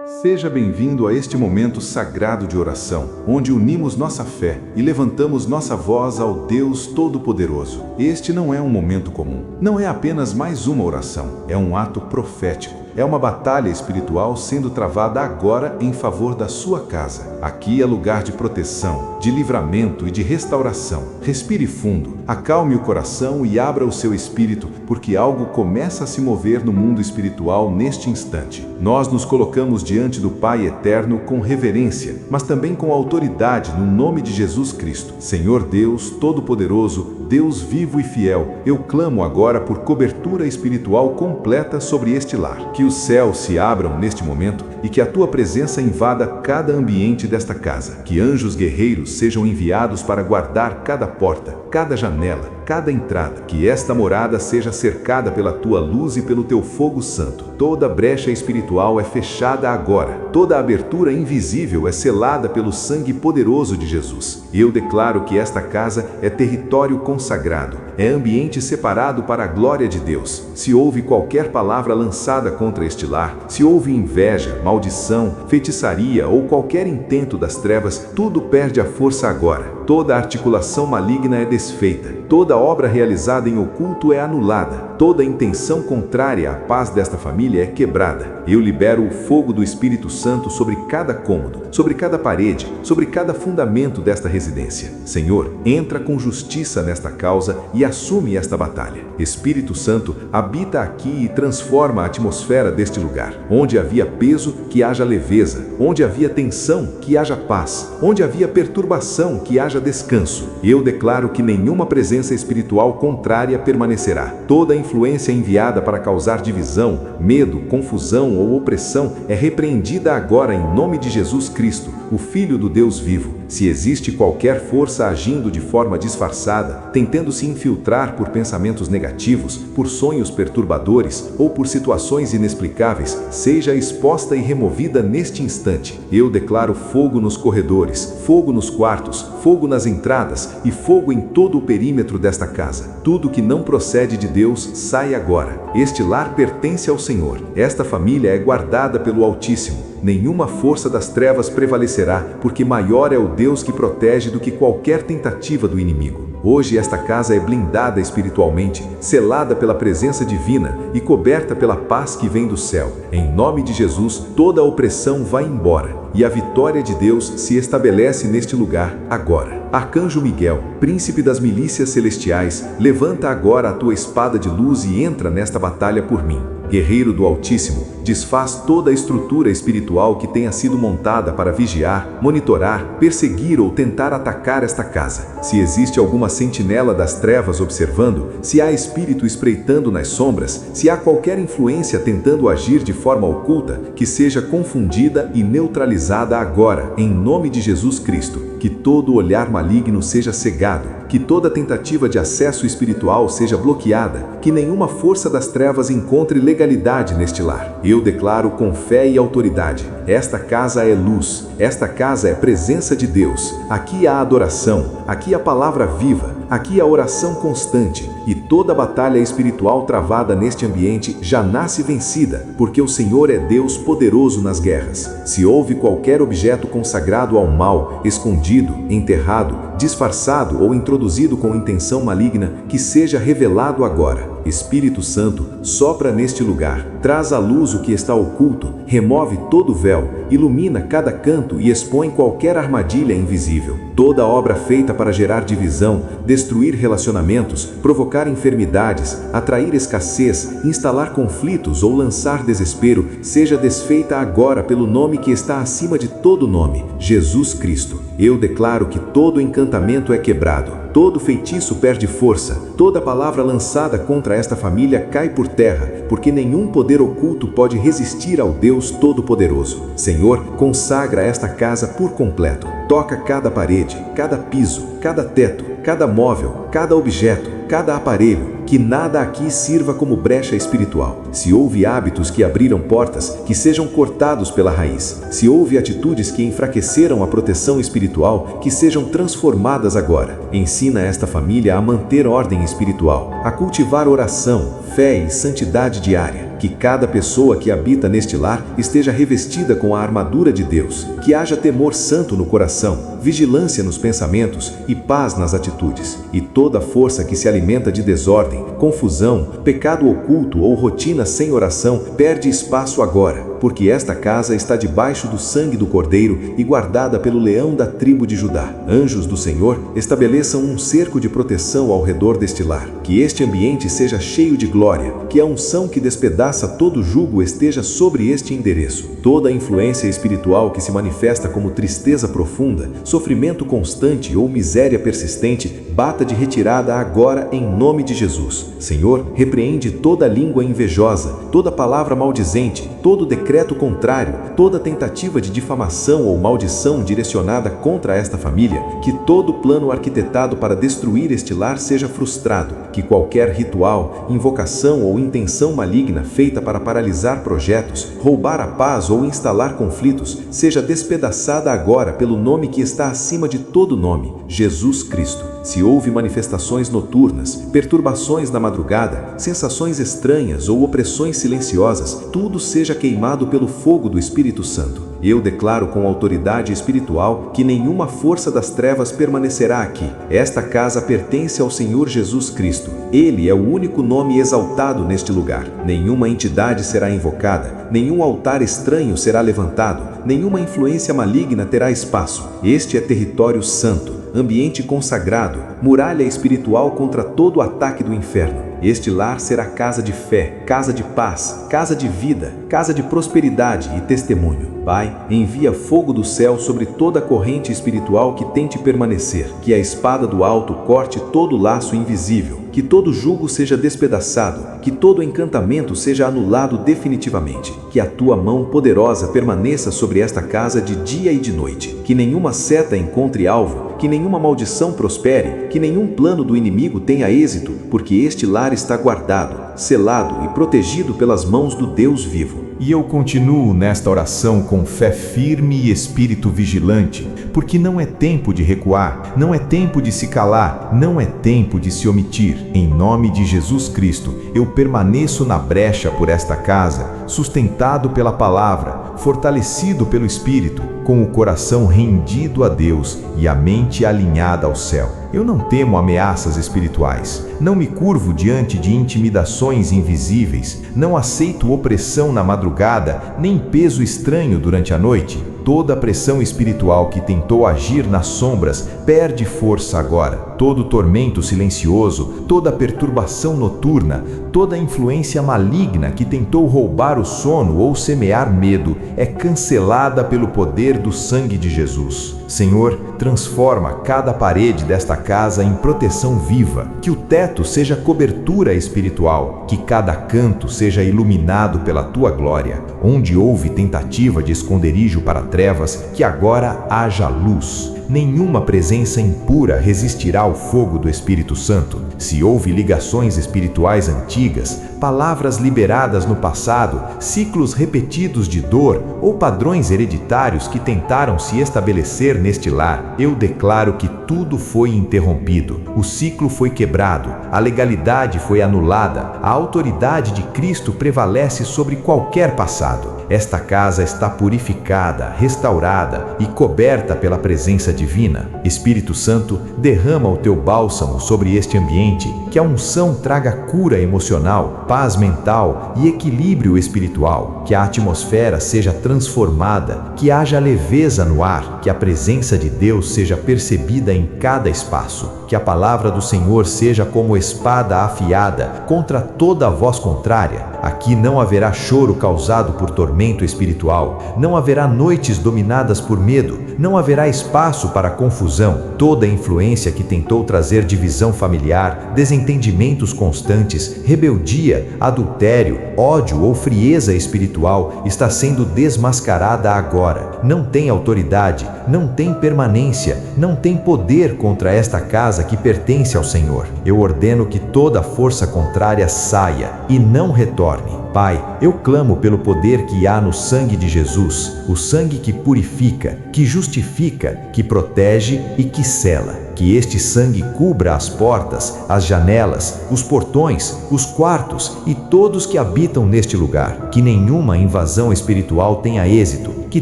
Seja bem-vindo a este momento sagrado de oração, onde unimos nossa fé e levantamos nossa voz ao Deus Todo-Poderoso. Este não é um momento comum, não é apenas mais uma oração, é um ato profético. É uma batalha espiritual sendo travada agora em favor da sua casa. Aqui é lugar de proteção, de livramento e de restauração. Respire fundo, acalme o coração e abra o seu espírito, porque algo começa a se mover no mundo espiritual neste instante. Nós nos colocamos diante do Pai Eterno com reverência, mas também com autoridade no nome de Jesus Cristo. Senhor Deus Todo-Poderoso, Deus vivo e fiel, eu clamo agora por cobertura espiritual completa sobre este lar. Que os céus se abram neste momento e que a tua presença invada cada ambiente desta casa. Que anjos guerreiros sejam enviados para guardar cada porta, cada janela, cada entrada. Que esta morada seja cercada pela tua luz e pelo teu fogo santo. Toda brecha espiritual é fechada agora. Toda abertura invisível é selada pelo sangue poderoso de Jesus. Eu declaro que esta casa é território consagrado, é ambiente separado para a glória de Deus. Se houve qualquer palavra lançada contra este lar, se houve inveja, maldição, feitiçaria ou qualquer intento das trevas, tudo perde a força agora. Toda articulação maligna é desfeita, toda obra realizada em oculto é anulada, toda intenção contrária à paz desta família é quebrada. Eu libero o fogo do Espírito Santo sobre cada cômodo, sobre cada parede, sobre cada fundamento desta residência. Senhor, entra com justiça nesta causa e assume esta batalha. Espírito Santo, habita aqui e transforma a atmosfera deste lugar. Onde havia peso, que haja leveza. Onde havia tensão, que haja paz. Onde havia perturbação, que haja descanso. Eu declaro que nenhuma presença espiritual contrária permanecerá. Toda influência enviada para causar divisão, medo, confusão ou opressão é repreendida agora em nome de Jesus Cristo, o Filho do Deus vivo. Se existe qualquer força agindo de forma disfarçada, tentando se infiltrar por pensamentos negativos, por sonhos perturbadores ou por situações inexplicáveis, seja exposta e removida neste instante. Eu declaro fogo nos corredores, fogo nos quartos, fogo nas entradas e fogo em todo o perímetro desta casa. Tudo que não procede de Deus, sai agora. Este lar pertence ao Senhor. Esta família é guardada pelo Altíssimo. Nenhuma força das trevas prevalecerá, porque maior é o Deus que protege do que qualquer tentativa do inimigo. Hoje esta casa é blindada espiritualmente, selada pela presença divina e coberta pela paz que vem do céu. Em nome de Jesus, toda a opressão vai embora e a vitória de Deus se estabelece neste lugar agora. Arcanjo Miguel, príncipe das milícias celestiais, levanta agora a tua espada de luz e entra nesta batalha por mim. Guerreiro do Altíssimo, desfaz toda a estrutura espiritual que tenha sido montada para vigiar, monitorar, perseguir ou tentar atacar esta casa. Se existe alguma sentinela das trevas observando, se há espírito espreitando nas sombras, se há qualquer influência tentando agir de forma oculta, que seja confundida e neutralizada agora, em nome de Jesus Cristo. Que todo olhar maligno seja cegado, que toda tentativa de acesso espiritual seja bloqueada, que nenhuma força das trevas encontre legalidade neste lar. Eu declaro com fé e autoridade: esta casa é luz, esta casa é presença de Deus. Aqui há adoração, aqui há palavra viva, aqui há oração constante, e toda batalha espiritual travada neste ambiente já nasce vencida, porque o Senhor é Deus poderoso nas guerras. Se houve qualquer objeto consagrado ao mal, escondido, enterrado, disfarçado ou introduzido com intenção maligna, que seja revelado agora. Espírito Santo, sopra neste lugar, traz à luz o que está oculto, remove todo o véu, ilumina cada canto e expõe qualquer armadilha invisível. Toda obra feita para gerar divisão, destruir relacionamentos, provocar enfermidades, atrair escassez, instalar conflitos ou lançar desespero, seja desfeita agora pelo nome que está acima de todo nome, Jesus Cristo. Eu declaro que todo encantamento é quebrado, todo feitiço perde força, toda palavra lançada contra esta família cai por terra, porque nenhum poder oculto pode resistir ao Deus Todo-Poderoso. Senhor, consagra esta casa por completo. Toca cada parede, cada piso, cada teto, cada móvel, cada objeto, cada aparelho, que nada aqui sirva como brecha espiritual. Se houve hábitos que abriram portas, que sejam cortados pela raiz. Se houve atitudes que enfraqueceram a proteção espiritual, que sejam transformadas agora. Ensina esta família a manter ordem espiritual, a cultivar oração, fé e santidade diária. Que cada pessoa que habita neste lar esteja revestida com a armadura de Deus, que haja temor santo no coração, vigilância nos pensamentos e paz nas atitudes. E toda força que se alimenta de desordem, confusão, pecado oculto ou rotina sem oração perde espaço agora, porque esta casa está debaixo do sangue do Cordeiro e guardada pelo leão da tribo de Judá. Anjos do Senhor estabeleçam um cerco de proteção ao redor deste lar. Que este ambiente seja cheio de glória, que a unção que despedaça todo jugo esteja sobre este endereço. Toda influência espiritual que se manifesta como tristeza profunda, sofrimento constante ou miséria persistente, bata de retirada agora em nome de Jesus. Senhor, repreende toda língua invejosa, toda palavra maldizente, todo decreto contrário, toda tentativa de difamação ou maldição direcionada contra esta família, que todo plano arquitetado para destruir este lar seja frustrado, que qualquer ritual, invocação ou intenção maligna feita para paralisar projetos, roubar a paz ou instalar conflitos, seja despedaçada agora pelo nome que está acima de todo nome, Jesus Cristo. Se houve manifestações noturnas, perturbações na madrugada, sensações estranhas ou opressões silenciosas, tudo seja queimado pelo fogo do Espírito Santo. Eu declaro com autoridade espiritual que nenhuma força das trevas permanecerá aqui. Esta casa pertence ao Senhor Jesus Cristo. Ele é o único nome exaltado neste lugar. Nenhuma entidade será invocada, nenhum altar estranho será levantado, nenhuma influência maligna terá espaço. Este é território santo, ambiente consagrado, muralha espiritual contra todo ataque do inferno. Este lar será casa de fé, casa de paz, casa de vida, casa de prosperidade e testemunho. Pai, envia fogo do céu sobre toda corrente espiritual que tente permanecer, que a espada do alto corte todo laço invisível, que todo jugo seja despedaçado, que todo encantamento seja anulado definitivamente, que a tua mão poderosa permaneça sobre esta casa de dia e de noite, que nenhuma seta encontre alvo, que nenhuma maldição prospere, que nenhum plano do inimigo tenha êxito, porque este lar está guardado, selado e protegido pelas mãos do Deus vivo. E eu continuo nesta oração com fé firme e espírito vigilante, porque não é tempo de recuar, não é tempo de se calar, não é tempo de se omitir. Em nome de Jesus Cristo, eu permaneço na brecha por esta casa, sustentado pela palavra, fortalecido pelo Espírito, com o coração rendido a Deus e a mente alinhada ao céu. Eu não temo ameaças espirituais, não me curvo diante de intimidações invisíveis, não aceito opressão na madrugada, nem peso estranho durante a noite. Toda a pressão espiritual que tentou agir nas sombras perde força agora. Todo tormento silencioso, toda perturbação noturna, toda influência maligna que tentou roubar o sono ou semear medo é cancelada pelo poder do sangue de Jesus. Senhor, transforma cada parede desta casa em proteção viva, que o teto seja cobertura espiritual, que cada canto seja iluminado pela tua glória. Onde houve tentativa de esconderijo para trevas, que agora haja luz. Nenhuma presença impura resistirá ao fogo do Espírito Santo. Se houve ligações espirituais antigas, palavras liberadas no passado, ciclos repetidos de dor ou padrões hereditários que tentaram se estabelecer neste lar, eu declaro que tudo foi interrompido. O ciclo foi quebrado, a legalidade foi anulada, a autoridade de Cristo prevalece sobre qualquer passado. Esta casa está purificada, restaurada e coberta pela presença divina. Espírito Santo, derrama o teu bálsamo sobre este ambiente, que a unção traga cura emocional, paz mental e equilíbrio espiritual, que a atmosfera seja transformada, que haja leveza no ar, que a presença de Deus seja percebida em cada espaço, que a palavra do Senhor seja como espada afiada contra toda a voz contrária. Aqui não haverá choro causado por tormento espiritual, não haverá noites dominadas por medo, não haverá espaço para confusão. Toda influência que tentou trazer divisão familiar, desentendimentos constantes, rebeldia, adultério, ódio ou frieza espiritual está sendo desmascarada agora. Não tem autoridade, não tem permanência, não tem poder contra esta casa que pertence ao Senhor. Eu ordeno que toda força contrária saia e não retorne. Pai, eu clamo pelo poder que há no sangue de Jesus, o sangue que purifica, que justifica, que protege e que sela. Que este sangue cubra as portas, as janelas, os portões, os quartos e todos que habitam neste lugar. Que nenhuma invasão espiritual tenha êxito, que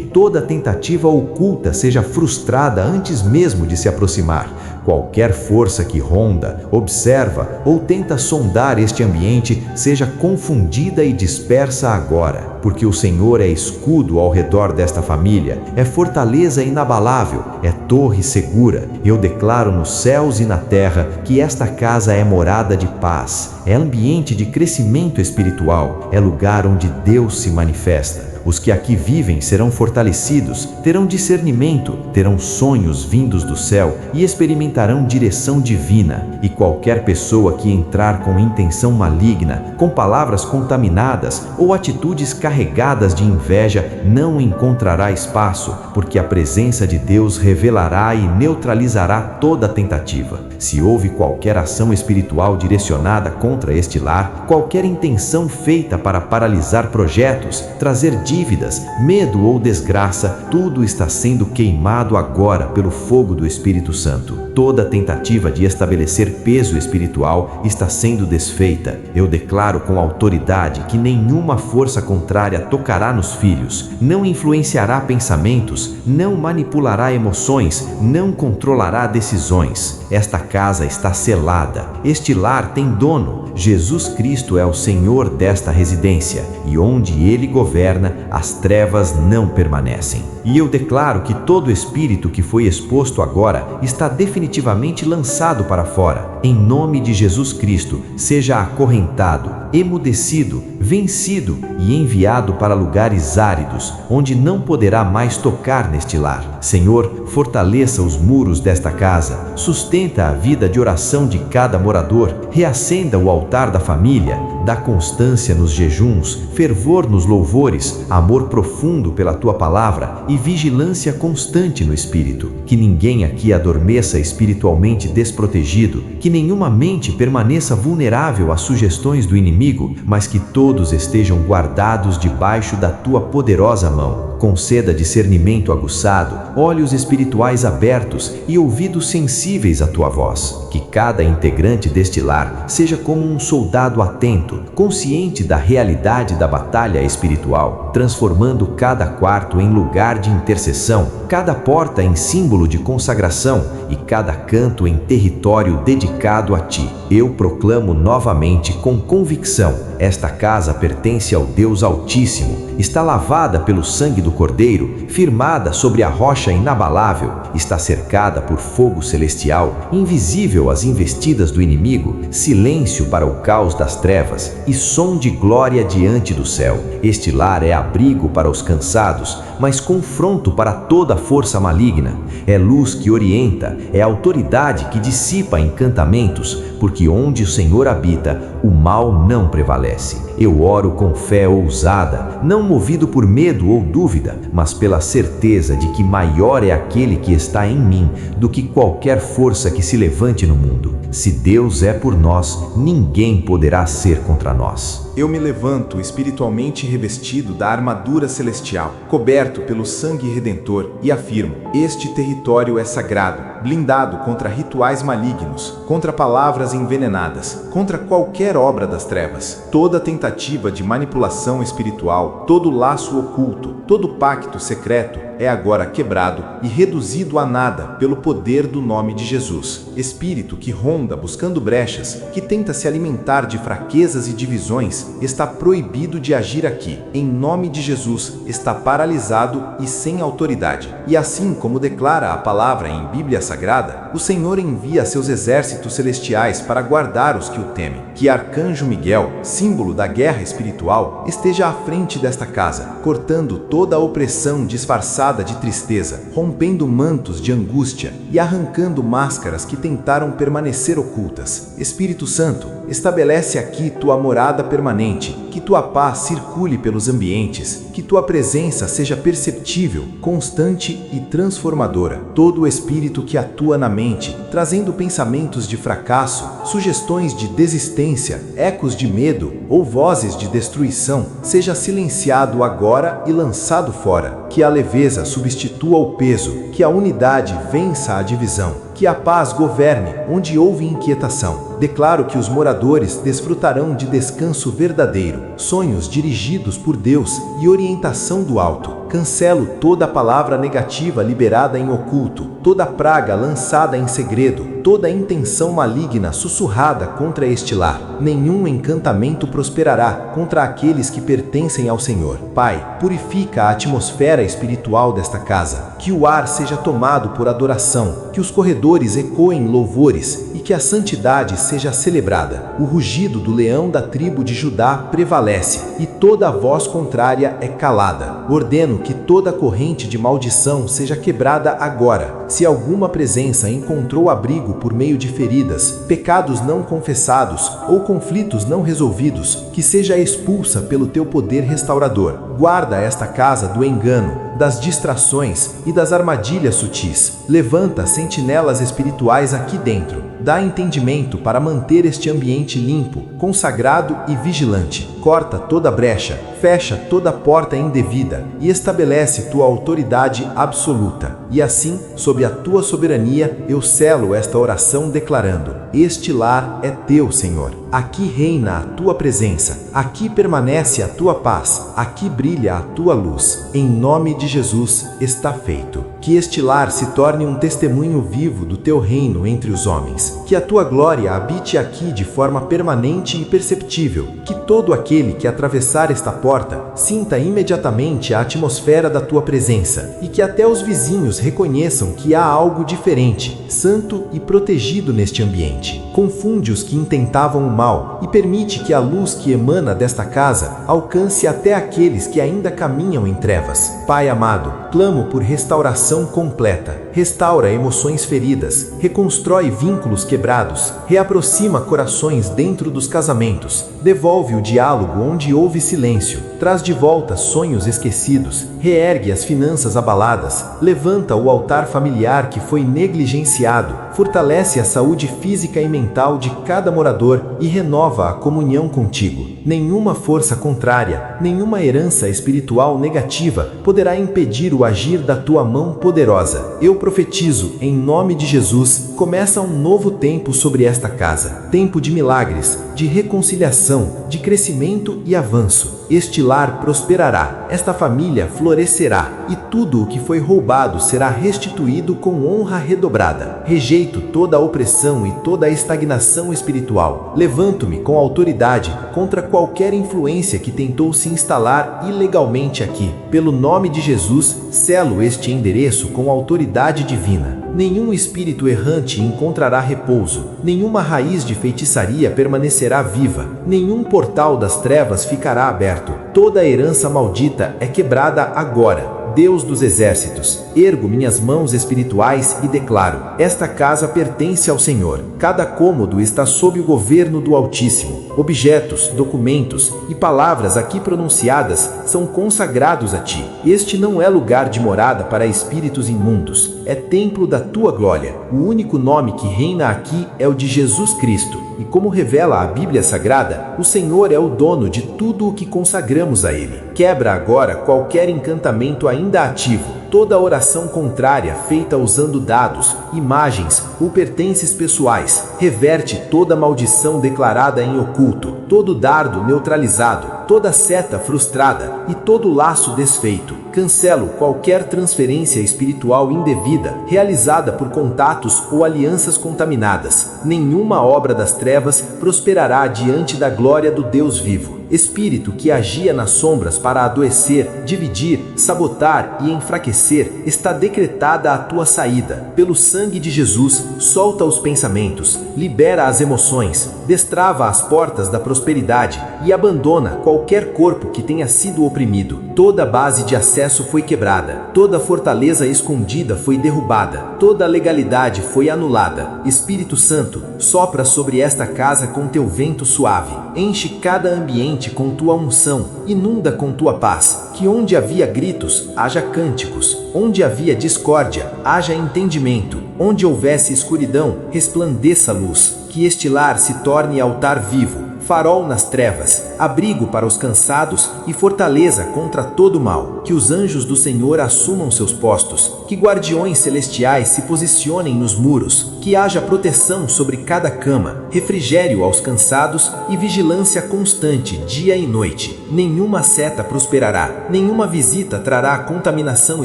toda tentativa oculta seja frustrada antes mesmo de se aproximar. Qualquer força que ronda, observa ou tenta sondar este ambiente seja confundida e dispersa agora, porque o Senhor é escudo ao redor desta família, é fortaleza inabalável, é torre segura. Eu declaro nos céus e na terra que esta casa é morada de paz, é ambiente de crescimento espiritual, é lugar onde Deus se manifesta. Os que aqui vivem serão fortalecidos, terão discernimento, terão sonhos vindos do céu e experimentarão direção divina. E qualquer pessoa que entrar com intenção maligna, com palavras contaminadas ou atitudes carregadas de inveja, não encontrará espaço, porque a presença de Deus revelará e neutralizará toda tentativa. Se houve qualquer ação espiritual direcionada contra este lar, qualquer intenção feita para paralisar projetos, trazer dívidas, medo ou desgraça, tudo está sendo queimado agora pelo fogo do Espírito Santo. Toda tentativa de estabelecer peso espiritual está sendo desfeita. Eu declaro com autoridade que nenhuma força contrária tocará nos filhos, não influenciará pensamentos, não manipulará emoções, não controlará decisões. Esta casa está selada. Este lar tem dono. Jesus Cristo é o Senhor desta residência, e onde Ele governa, as trevas não permanecem. E eu declaro que todo espírito que foi exposto agora está definitivamente lançado para fora. Em nome de Jesus Cristo, seja acorrentado, emudecido, vencido e enviado para lugares áridos, onde não poderá mais tocar neste lar. Senhor, fortaleça os muros desta casa, sustenta a vida de oração de cada morador, reacenda o altar da família, dá constância nos jejuns, fervor nos louvores, amor profundo pela Tua palavra e vigilância constante no Espírito. Que ninguém aqui adormeça espiritualmente desprotegido, que nenhuma mente permaneça vulnerável às sugestões do inimigo, mas que todos estejam guardados debaixo da Tua poderosa mão. Conceda discernimento aguçado, olhos espirituais abertos e ouvidos sensíveis à Tua voz. Que cada integrante deste lar seja como um soldado atento, consciente da realidade da batalha espiritual, transformando cada quarto em lugar de intercessão, cada porta em símbolo de consagração e cada canto em território dedicado a Ti. Eu proclamo novamente com convicção: esta casa pertence ao Deus Altíssimo, está lavada pelo sangue do Cordeiro, firmada sobre a rocha inabalável, está cercada por fogo celestial, invisível às investidas do inimigo, silêncio para o caos das trevas e som de glória diante do céu. Este lar é abrigo para os cansados, mas confronto para toda força maligna. É luz que orienta, é autoridade que dissipa encantamentos, porque onde o Senhor habita, o mal não prevalece. Eu oro com fé ousada, não movido por medo ou dúvida, mas pela certeza de que maior é aquele que está em mim do que qualquer força que se levante no mundo. Se Deus é por nós, ninguém poderá ser contra nós. Eu me levanto espiritualmente revestido da armadura celestial, coberto pelo sangue redentor, e afirmo: este território é sagrado, blindado contra rituais malignos, contra palavras envenenadas, contra qualquer obra das trevas. Toda tentativa de manipulação espiritual, todo laço oculto, todo pacto secreto é agora quebrado e reduzido a nada pelo poder do nome de Jesus. Espírito que ronda buscando brechas, que tenta se alimentar de fraquezas e divisões, está proibido de agir aqui. Em nome de Jesus, está paralisado e sem autoridade. E assim como declara a palavra em Bíblia Sagrada, o Senhor envia seus exércitos celestiais para guardar os que o temem. Que Arcanjo Miguel, símbolo da guerra espiritual, esteja à frente desta casa, cortando toda a opressão disfarçada de tristeza, rompendo mantos de angústia e arrancando máscaras que tentaram permanecer ocultas. Espírito Santo, estabelece aqui Tua morada permanente, que Tua paz circule pelos ambientes, que Tua presença seja perceptível, constante e transformadora. Todo o espírito que atua na mente, trazendo pensamentos de fracasso, sugestões de desistência, ecos de medo ou vozes vozes de destruição, seja silenciado agora e lançado fora. Que a leveza substitua o peso, que a unidade vença a divisão. Que a paz governe onde houve inquietação. Declaro que os moradores desfrutarão de descanso verdadeiro, sonhos dirigidos por Deus e orientação do alto. Cancelo toda palavra negativa liberada em oculto, toda praga lançada em segredo, toda intenção maligna sussurrada contra este lar. Nenhum encantamento prosperará contra aqueles que pertencem ao Senhor. Pai, purifica a atmosfera espiritual desta casa. Que o ar seja tomado por adoração, que os corredores ecoem louvores e que a santidade seja celebrada. O rugido do leão da tribo de Judá prevalece e toda voz contrária é calada. Ordeno que toda corrente de maldição seja quebrada agora. Se alguma presença encontrou abrigo por meio de feridas, pecados não confessados ou conflitos não resolvidos, que seja expulsa pelo teu poder restaurador. Guarda esta casa do engano, das distrações e das armadilhas sutis. Levanta sentinelas espirituais aqui dentro. Dá entendimento para manter este ambiente limpo, consagrado e vigilante. Corta toda brecha, fecha toda porta indevida e estabelece tua autoridade absoluta. E assim, sob a tua soberania, eu selo esta oração declarando: este lar é teu, Senhor. Aqui reina a tua presença, aqui permanece a tua paz, aqui brilha a tua luz. Em nome de Jesus está feito. Que este lar se torne um testemunho vivo do teu reino entre os homens. Que a tua glória habite aqui de forma permanente e perceptível. Que todo aquele que atravessar esta porta sinta imediatamente a atmosfera da tua presença e que até os vizinhos reconheçam que há algo diferente, santo e protegido neste ambiente. Confunde os que intentavam o mal e permite que a luz que emana desta casa alcance até aqueles que ainda caminham em trevas. Pai amado, clamo por restauração completa. Restaura emoções feridas, reconstrói vínculos quebrados, reaproxima corações dentro dos casamentos, devolve o diálogo onde houve silêncio, traz de volta sonhos esquecidos, reergue as finanças abaladas, levanta o altar familiar que foi negligenciado, fortalece a saúde física e mental de cada morador e renova a comunhão contigo. Nenhuma força contrária, nenhuma herança espiritual negativa poderá impedir o agir da tua mão poderosa. Eu profetizo, em nome de Jesus, começa um novo tempo sobre esta casa. Tempo de milagres, de reconciliação, de crescimento e avanço. Este lar prosperará, esta família florescerá, e tudo o que foi roubado será restituído com honra redobrada. Rejeito toda a opressão e toda a estagnação espiritual. Levanto-me com autoridade contra qualquer influência que tentou se instalar ilegalmente aqui. Pelo nome de Jesus, selo este endereço com autoridade divina. Nenhum espírito errante encontrará repouso, nenhuma raiz de feitiçaria permanecerá viva, nenhum portal das trevas ficará aberto. Toda herança maldita é quebrada agora. Deus dos exércitos, ergo minhas mãos espirituais e declaro: esta casa pertence ao Senhor. Cada cômodo está sob o governo do Altíssimo. Objetos, documentos e palavras aqui pronunciadas são consagrados a ti. Este não é lugar de morada para espíritos imundos, é templo da tua glória. O único nome que reina aqui é o de Jesus Cristo. E como revela a Bíblia Sagrada, o Senhor é o dono de tudo o que consagramos a Ele. Quebra agora qualquer encantamento ainda ativo, toda oração contrária feita usando dados, imagens ou pertences pessoais. Reverte toda maldição declarada em oculto, todo dardo neutralizado, toda seta frustrada e todo laço desfeito. Cancelo qualquer transferência espiritual indevida realizada por contatos ou alianças contaminadas. Nenhuma obra das trevas prosperará diante da glória do Deus vivo. Espírito que agia nas sombras para adoecer, dividir, sabotar e enfraquecer, está decretada a tua saída. Pelo sangue de Jesus, solta os pensamentos, libera as emoções, destrava as portas da prosperidade e abandona qualquer corpo que tenha sido oprimido. Toda base de acesso foi quebrada, toda fortaleza escondida foi derrubada, toda legalidade foi anulada. Espírito Santo, sopra sobre esta casa com teu vento suave, enche cada ambiente com tua unção, inunda com tua paz. Que onde havia gritos, haja cânticos, onde havia discórdia, haja entendimento, onde houvesse escuridão, resplandeça luz. Que este lar se torne altar vivo, farol nas trevas, abrigo para os cansados e fortaleza contra todo mal. Que os anjos do Senhor assumam seus postos, que guardiões celestiais se posicionem nos muros, que haja proteção sobre cada cama, refrigério aos cansados e vigilância constante dia e noite. Nenhuma seta prosperará, nenhuma visita trará contaminação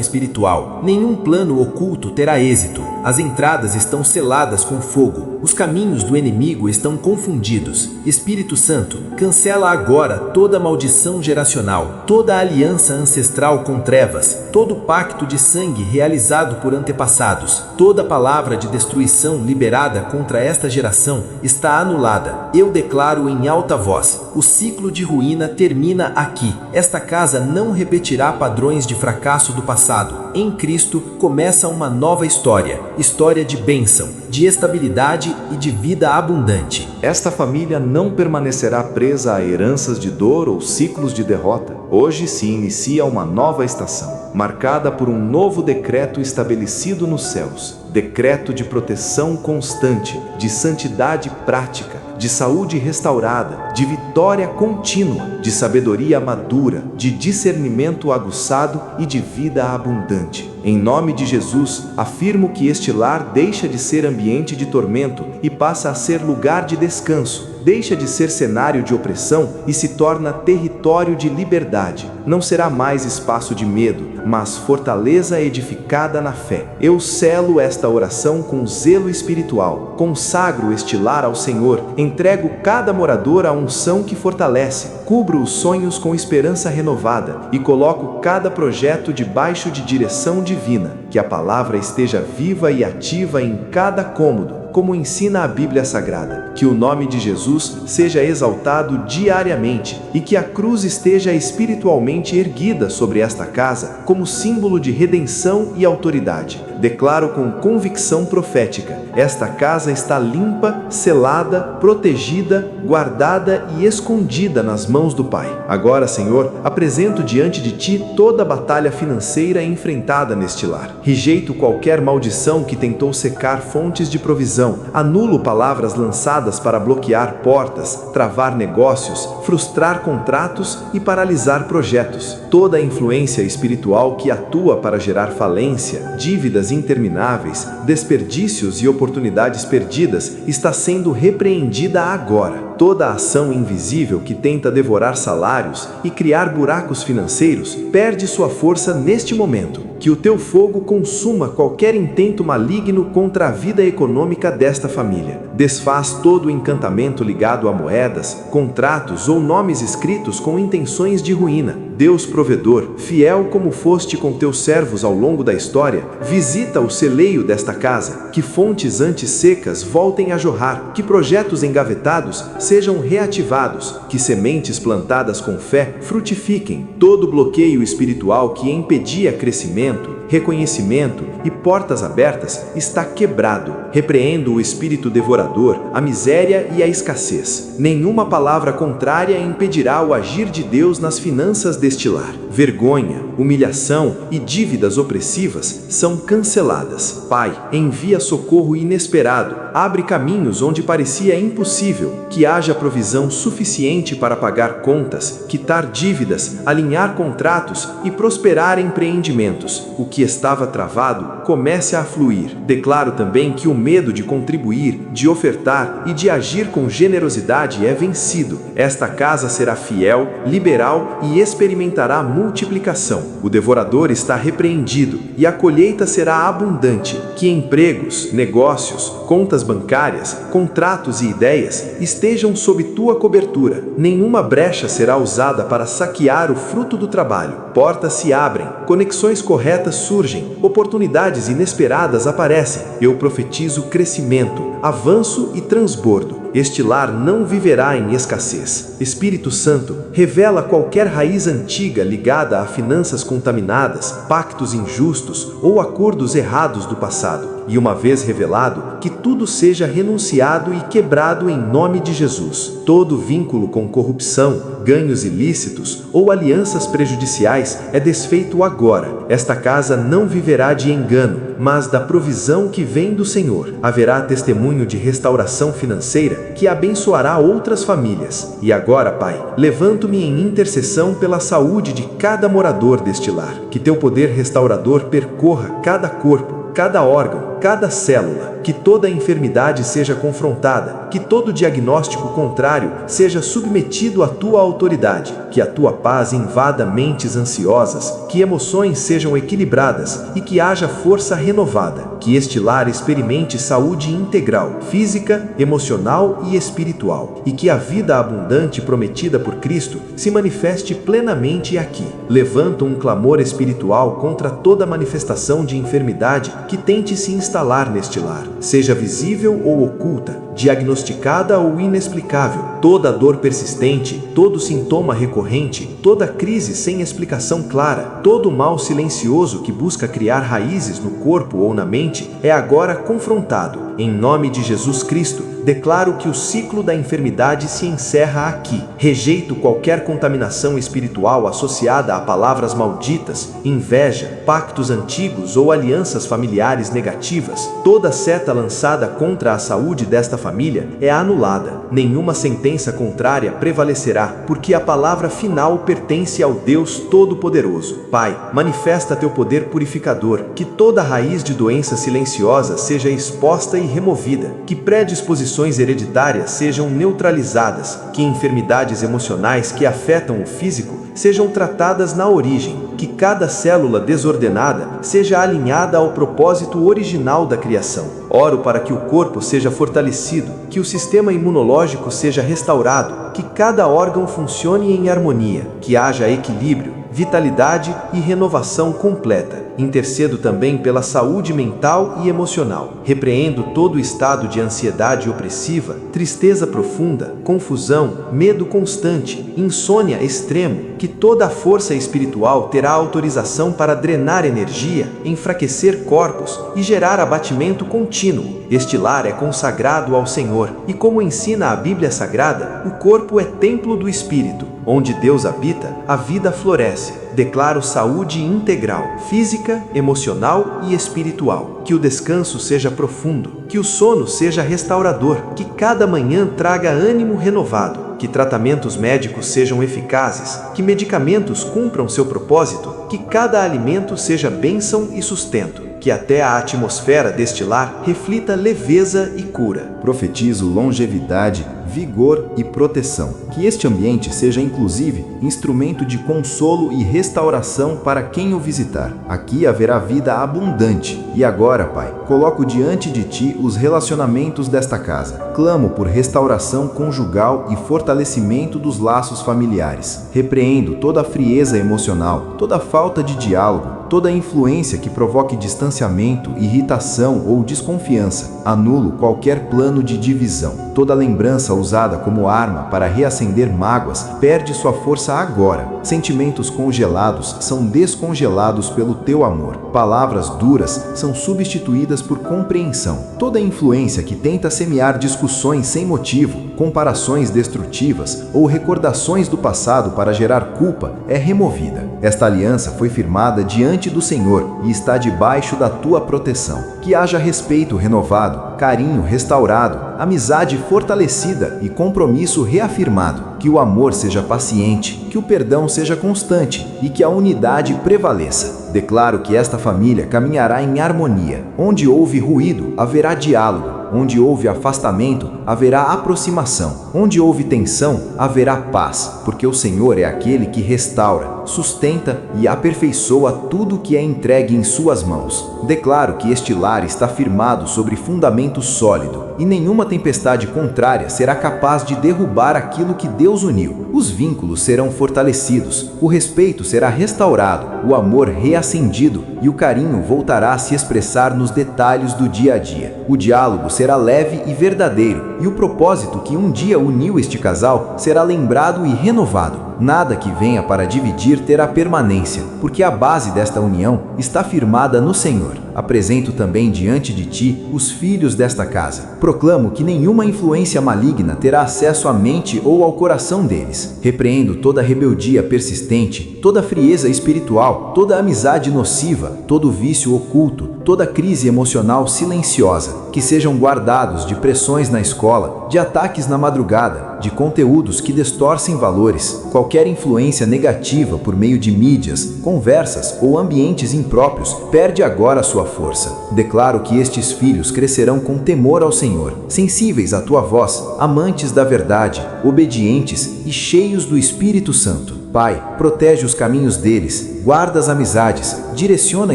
espiritual, nenhum plano oculto terá êxito. As entradas estão seladas com fogo, os caminhos do inimigo estão confundidos. Espírito Santo, cancela agora toda maldição geracional, toda aliança ancestral com trevas, todo pacto de sangue realizado por antepassados, toda palavra de destruição liberada contra esta geração está anulada. Eu declaro em alta voz: o ciclo de ruína termina aqui. Esta casa não repetirá padrões de fracasso do passado. Em Cristo começa uma nova história, história de bênção, de estabilidade e de vida abundante. Esta família não permanecerá presa a heranças de dor ou ciclos de derrota. Hoje se inicia uma nova estação, marcada por um novo decreto estabelecido nos céus. Decreto de proteção constante, de santidade prática, de saúde restaurada, de vitória contínua, de sabedoria madura, de discernimento aguçado e de vida abundante. Em nome de Jesus, afirmo que este lar deixa de ser ambiente de tormento e passa a ser lugar de descanso. Deixa de ser cenário de opressão e se torna território de liberdade. Não será mais espaço de medo, mas fortaleza edificada na fé. Eu selo esta oração com zelo espiritual. Consagro este lar ao Senhor. Entrego cada morador à unção que fortalece. Cubro os sonhos com esperança renovada e coloco cada projeto debaixo de direção divina. Que a palavra esteja viva e ativa em cada cômodo, como ensina a Bíblia Sagrada. Que o nome de Jesus seja exaltado diariamente e que a cruz esteja espiritualmente erguida sobre esta casa como símbolo de redenção e autoridade. Declaro com convicção profética: esta casa está limpa, selada, protegida, guardada e escondida nas mãos do Pai. Agora, Senhor, apresento diante de Ti toda a batalha financeira enfrentada neste lar. Rejeito qualquer maldição que tentou secar fontes de provisão. Anulo palavras lançadas para bloquear portas, travar negócios, frustrar contratos e paralisar projetos. Toda a influência espiritual que atua para gerar falência, dívidas intermináveis, desperdícios e oportunidades perdidas está sendo repreendida agora. Toda a ação invisível que tenta devorar salários e criar buracos financeiros perde sua força neste momento. Que o teu fogo consuma qualquer intento maligno contra a vida econômica desta família. Desfaz todo o encantamento ligado a moedas, contratos ou nomes escritos com intenções de ruína. Deus provedor, fiel como foste com teus servos ao longo da história, visita o celeiro desta casa. Que fontes antes secas voltem a jorrar, que projetos engavetados sejam reativados, que sementes plantadas com fé frutifiquem. Todo bloqueio espiritual que impedia crescimento, reconhecimento e portas abertas está quebrado. Repreendo o espírito devorador, a miséria e a escassez. Nenhuma palavra contrária impedirá o agir de Deus nas finanças deste lar. Vergonha, humilhação e dívidas opressivas são canceladas. Pai, envia socorro inesperado. Abre caminhos onde parecia impossível. Que haja provisão suficiente para pagar contas, quitar dívidas, alinhar contratos e prosperar empreendimentos. O que estava travado comece a fluir. Declaro também que o medo de contribuir, de ofertar e de agir com generosidade é vencido. Esta casa será fiel, liberal e experimentará multiplicação. O devorador está repreendido e a colheita será abundante. Que empregos, negócios, contas bancárias, contratos e ideias estejam sob tua cobertura. Nenhuma brecha será usada para saquear o fruto do trabalho. Portas se abrem, conexões corretas surgem, oportunidades inesperadas aparecem. Eu profetizo crescimento, avanço e transbordo. Este lar não viverá em escassez. Espírito Santo, revela qualquer raiz antiga ligada a finanças contaminadas, pactos injustos ou acordos errados do passado. e uma vez revelado, que tudo seja renunciado e quebrado em nome de Jesus. Todo vínculo com corrupção, ganhos ilícitos ou alianças prejudiciais é desfeito agora. Esta casa não viverá de engano, mas da provisão que vem do Senhor. Haverá testemunho de restauração financeira que abençoará outras famílias. E agora, Pai, levanto-me em intercessão pela saúde de cada morador deste lar. Que teu poder restaurador percorra cada corpo, cada órgão, cada célula, que toda enfermidade seja confrontada, que todo diagnóstico contrário seja submetido à tua autoridade, que a tua paz invada mentes ansiosas, que emoções sejam equilibradas e que haja força renovada, que este lar experimente saúde integral, física, emocional e espiritual, e que a vida abundante prometida por Cristo se manifeste plenamente aqui. Levanto um clamor espiritual contra toda manifestação de enfermidade que tente se instalar neste lar, seja visível ou oculta, diagnosticada ou inexplicável. Toda dor persistente, todo sintoma recorrente, toda crise sem explicação clara, todo mal silencioso que busca criar raízes no corpo ou na mente é agora confrontado. Em nome de Jesus Cristo, declaro que o ciclo da enfermidade se encerra aqui. Rejeito qualquer contaminação espiritual associada a palavras malditas, inveja, pactos antigos ou alianças familiares negativas. Toda seta lançada contra a saúde desta família é anulada. Nenhuma sentença contrária prevalecerá, porque a palavra final pertence ao Deus Todo-Poderoso. Pai, manifesta teu poder purificador, que toda raiz de doença silenciosa seja exposta e removida, que predisposições hereditárias sejam neutralizadas, que enfermidades emocionais que afetam o físico sejam tratadas na origem, que cada célula desordenada seja alinhada ao propósito original da criação. Oro para que o corpo seja fortalecido, que o sistema imunológico seja restaurado, que cada órgão funcione em harmonia, que haja equilíbrio, vitalidade e renovação completa. Intercedo também pela saúde mental e emocional. Repreendo todo estado de ansiedade opressiva, tristeza profunda, confusão, medo constante, insônia extremo, que toda a força espiritual terá autorização para drenar energia, enfraquecer corpos e gerar abatimento contínuo. Este lar é consagrado ao Senhor e, como ensina a Bíblia Sagrada, o corpo é templo do Espírito. Onde Deus habita, a vida floresce. Declaro saúde integral, física, emocional e espiritual. Que o descanso seja profundo, que o sono seja restaurador, que cada manhã traga ânimo renovado, que tratamentos médicos sejam eficazes, que medicamentos cumpram seu propósito, que cada alimento seja bênção e sustento, que até a atmosfera deste lar reflita leveza e cura. Profetizo longevidade, vigor e proteção. Que este ambiente seja, inclusive, instrumento de consolo e restauração para quem o visitar. Aqui haverá vida abundante. E agora, Pai, coloco diante de Ti os relacionamentos desta casa. Clamo por restauração conjugal e fortalecimento dos laços familiares. Repreendo toda a frieza emocional, toda a falta de diálogo, toda influência que provoque distanciamento, irritação ou desconfiança. Anulo qualquer plano de divisão. Toda lembrança usada como arma para reacender mágoas perde sua força agora. Sentimentos congelados são descongelados pelo teu amor. Palavras duras são substituídas por compreensão. Toda influência que tenta semear discussões sem motivo, comparações destrutivas ou recordações do passado para gerar culpa é removida. Esta aliança foi firmada diante do Senhor e está debaixo da tua proteção. Que haja respeito renovado, carinho restaurado, amizade fortalecida e compromisso reafirmado. Que o amor seja paciente, que o perdão seja constante e que a unidade prevaleça. Declaro que esta família caminhará em harmonia. Onde houve ruído, haverá diálogo. Onde houve afastamento, haverá aproximação. Onde houve tensão, haverá paz, porque o Senhor é aquele que restaura, sustenta e aperfeiçoa tudo que é entregue em suas mãos. Declaro que este lar está firmado sobre fundamento sólido, e nenhuma tempestade contrária será capaz de derrubar aquilo que Deus uniu. Os vínculos serão fortalecidos, o respeito será restaurado, o amor reacendido e o carinho voltará a se expressar nos detalhes do dia a dia. O diálogo será leve e verdadeiro, e o propósito que um dia uniu este casal será lembrado e renovado. Nada que venha para dividir terá permanência, porque a base desta união está firmada no Senhor. apresento também diante de ti os filhos desta casa. Proclamo que nenhuma influência maligna terá acesso à mente ou ao coração deles. Repreendo toda rebeldia persistente, toda frieza espiritual, toda amizade nociva, todo vício oculto, toda crise emocional silenciosa, que sejam guardados de pressões na escola, de ataques na madrugada, de conteúdos que distorcem valores, qualquer influência negativa por meio de mídias, conversas ou ambientes impróprios, perde agora sua força. Declaro que estes filhos crescerão com temor ao Senhor, sensíveis à tua voz, amantes da verdade, obedientes e cheios do Espírito Santo. Pai, protege os caminhos deles, guarda as amizades, direciona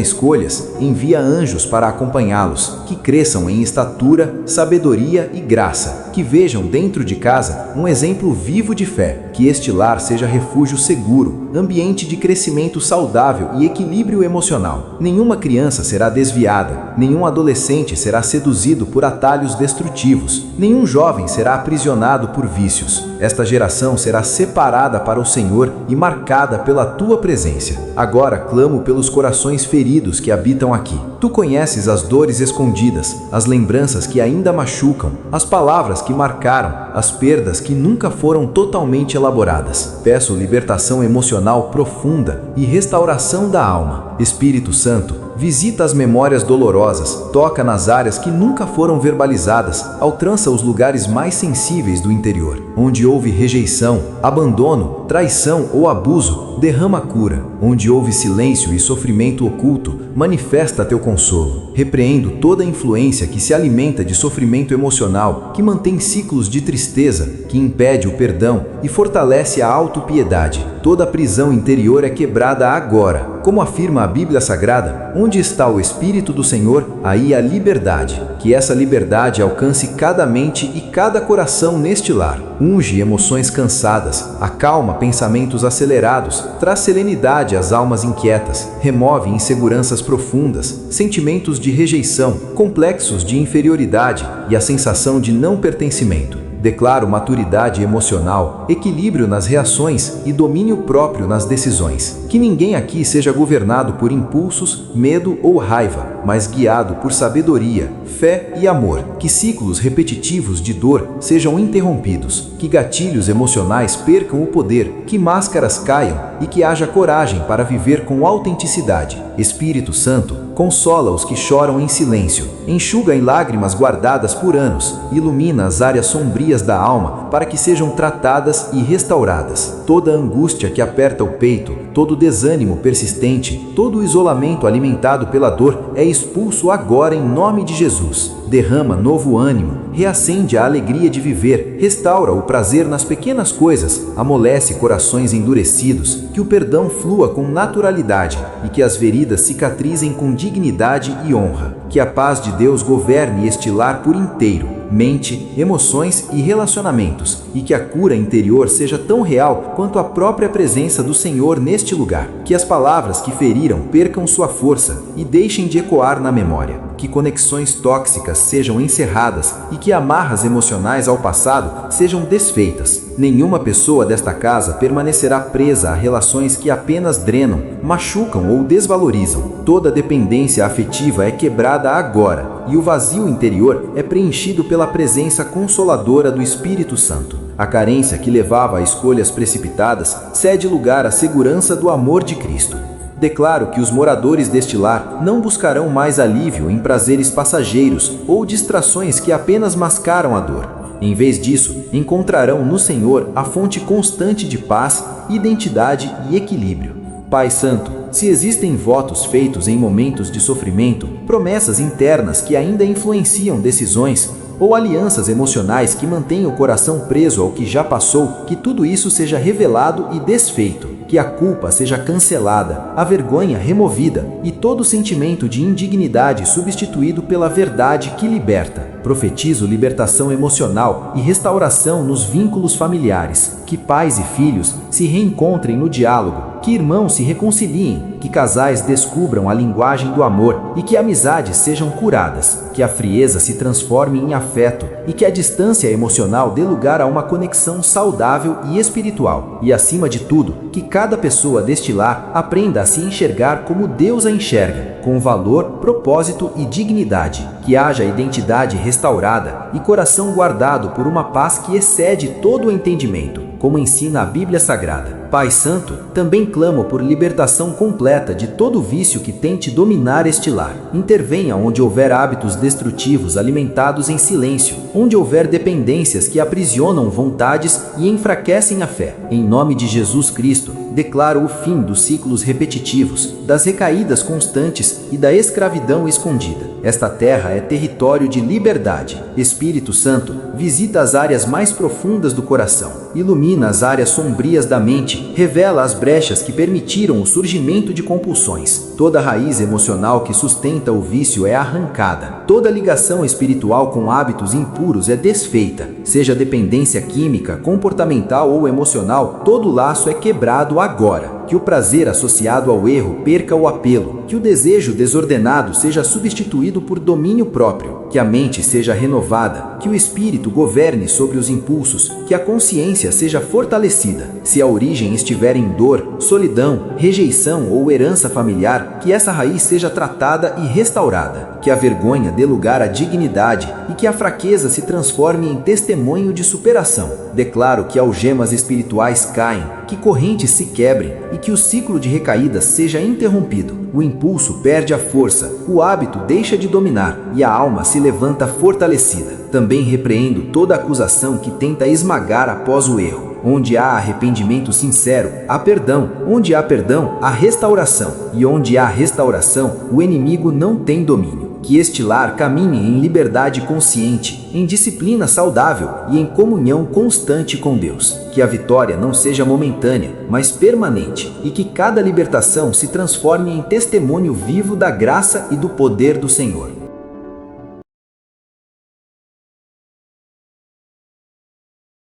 escolhas, envia anjos para acompanhá-los, que cresçam em estatura, sabedoria e graça, que vejam dentro de casa um exemplo vivo de fé, que este lar seja refúgio seguro, ambiente de crescimento saudável e equilíbrio emocional. Nenhuma criança será desviada, nenhum adolescente será seduzido por atalhos destrutivos, nenhum jovem será aprisionado por vícios. Esta geração será separada para o Senhor e marcada pela tua presença. Agora clamo pelos corações feridos que habitam aqui. Tu conheces as dores escondidas, as lembranças que ainda machucam, as palavras que marcaram, as perdas que nunca foram totalmente elaboradas. Peço libertação emocional profunda e restauração da alma. Espírito Santo, visita as memórias dolorosas, toca nas áreas que nunca foram verbalizadas, alcança os lugares mais sensíveis do interior. Onde houve rejeição, abandono, traição ou abuso, derrama cura. Onde houve silêncio e sofrimento oculto, manifesta teu consolo. Repreendo toda influência que se alimenta de sofrimento emocional, que mantém ciclos de tristeza, que impede o perdão e fortalece a autopiedade. Toda prisão interior é quebrada agora. Como afirma a Bíblia Sagrada, onde está o Espírito do Senhor, aí há liberdade. Que essa liberdade alcance cada mente e cada coração neste lar. Unge emoções cansadas, acalma pensamentos acelerados, traz serenidade às almas inquietas, remove inseguranças profundas, sentimentos de rejeição, complexos de inferioridade e a sensação de não pertencimento. Declaro maturidade emocional, equilíbrio nas reações e domínio próprio nas decisões. Que ninguém aqui seja governado por impulsos, medo ou raiva, mas guiado por sabedoria, fé e amor. Que ciclos repetitivos de dor sejam interrompidos, que gatilhos emocionais percam o poder, que máscaras caiam e que haja coragem para viver com autenticidade. Espírito Santo, consola os que choram em silêncio, enxuga em lágrimas guardadas por anos, ilumina as áreas sombrias da alma para que sejam tratadas e restauradas. Toda angústia que aperta o peito, todo desânimo persistente, todo isolamento alimentado pela dor é expulso agora em nome de Jesus. Derrama novo ânimo, reacende a alegria de viver, restaura o prazer nas pequenas coisas, amolece corações endurecidos, que o perdão flua com naturalidade e que as feridas cicatrizem com dignidade e honra. Que a paz de Deus governe este lar por inteiro, mente, emoções e relacionamentos, e que a cura interior seja tão real quanto a própria presença do Senhor neste lugar. Que as palavras que feriram percam sua força e deixem de ecoar na memória. Que conexões tóxicas sejam encerradas e que amarras emocionais ao passado sejam desfeitas. Nenhuma pessoa desta casa permanecerá presa a relações que apenas drenam, machucam ou desvalorizam. Toda dependência afetiva é quebrada agora e o vazio interior é preenchido pela presença consoladora do Espírito Santo. A carência que levava a escolhas precipitadas cede lugar à segurança do amor de Cristo. Declaro que os moradores deste lar não buscarão mais alívio em prazeres passageiros ou distrações que apenas mascaram a dor. Em vez disso, encontrarão no Senhor a fonte constante de paz, identidade e equilíbrio. Pai Santo, se existem votos feitos em momentos de sofrimento, promessas internas que ainda influenciam decisões, ou alianças emocionais que mantêm o coração preso ao que já passou, que tudo isso seja revelado e desfeito, que a culpa seja cancelada, a vergonha removida e todo sentimento de indignidade substituído pela verdade que liberta. Profetizo libertação emocional e restauração nos vínculos familiares, que pais e filhos se reencontrem no diálogo, que irmãos se reconciliem, que casais descubram a linguagem do amor e que amizades sejam curadas, que a frieza se transforme em afeto e que a distância emocional dê lugar a uma conexão saudável e espiritual. E acima de tudo, que cada pessoa deste lar aprenda a se enxergar como Deus a enxerga, com valor, propósito e dignidade, que haja identidade restaurada e coração guardado por uma paz que excede todo o entendimento, como ensina a Bíblia Sagrada. Pai Santo, também clamo por libertação completa de todo vício que tente dominar este lar. Intervenha onde houver hábitos destrutivos alimentados em silêncio, onde houver dependências que aprisionam vontades e enfraquecem a fé. Em nome de Jesus Cristo, declaro o fim dos ciclos repetitivos, das recaídas constantes e da escravidão escondida. Esta terra é território de liberdade. Espírito Santo, visita as áreas mais profundas do coração, ilumina as áreas sombrias da mente, revela as brechas que permitiram o surgimento de compulsões. Toda raiz emocional que sustenta o vício é arrancada. Toda ligação espiritual com hábitos impuros é desfeita. Seja dependência química, comportamental ou emocional, todo laço é quebrado agora. Que o prazer associado ao erro perca o apelo, que o desejo desordenado seja substituído por domínio próprio, que a mente seja renovada, que o espírito governe sobre os impulsos, que a consciência seja fortalecida. Se a origem estiver em dor, solidão, rejeição ou herança familiar, que essa raiz seja tratada e restaurada, que a vergonha dê lugar à dignidade e que a fraqueza se transforme em testemunho de superação. Declaro que algemas espirituais caem, que correntes se quebrem e que o ciclo de recaídas seja interrompido. O impulso perde a força, o hábito deixa de dominar e a alma se levanta fortalecida. Também repreendo toda acusação que tenta esmagar após o erro. Onde há arrependimento sincero, há perdão. Onde há perdão, há restauração. E onde há restauração, o inimigo não tem domínio. Que este lar caminhe em liberdade consciente, em disciplina saudável e em comunhão constante com Deus. Que a vitória não seja momentânea, mas permanente, e que cada libertação se transforme em testemunho vivo da graça e do poder do Senhor.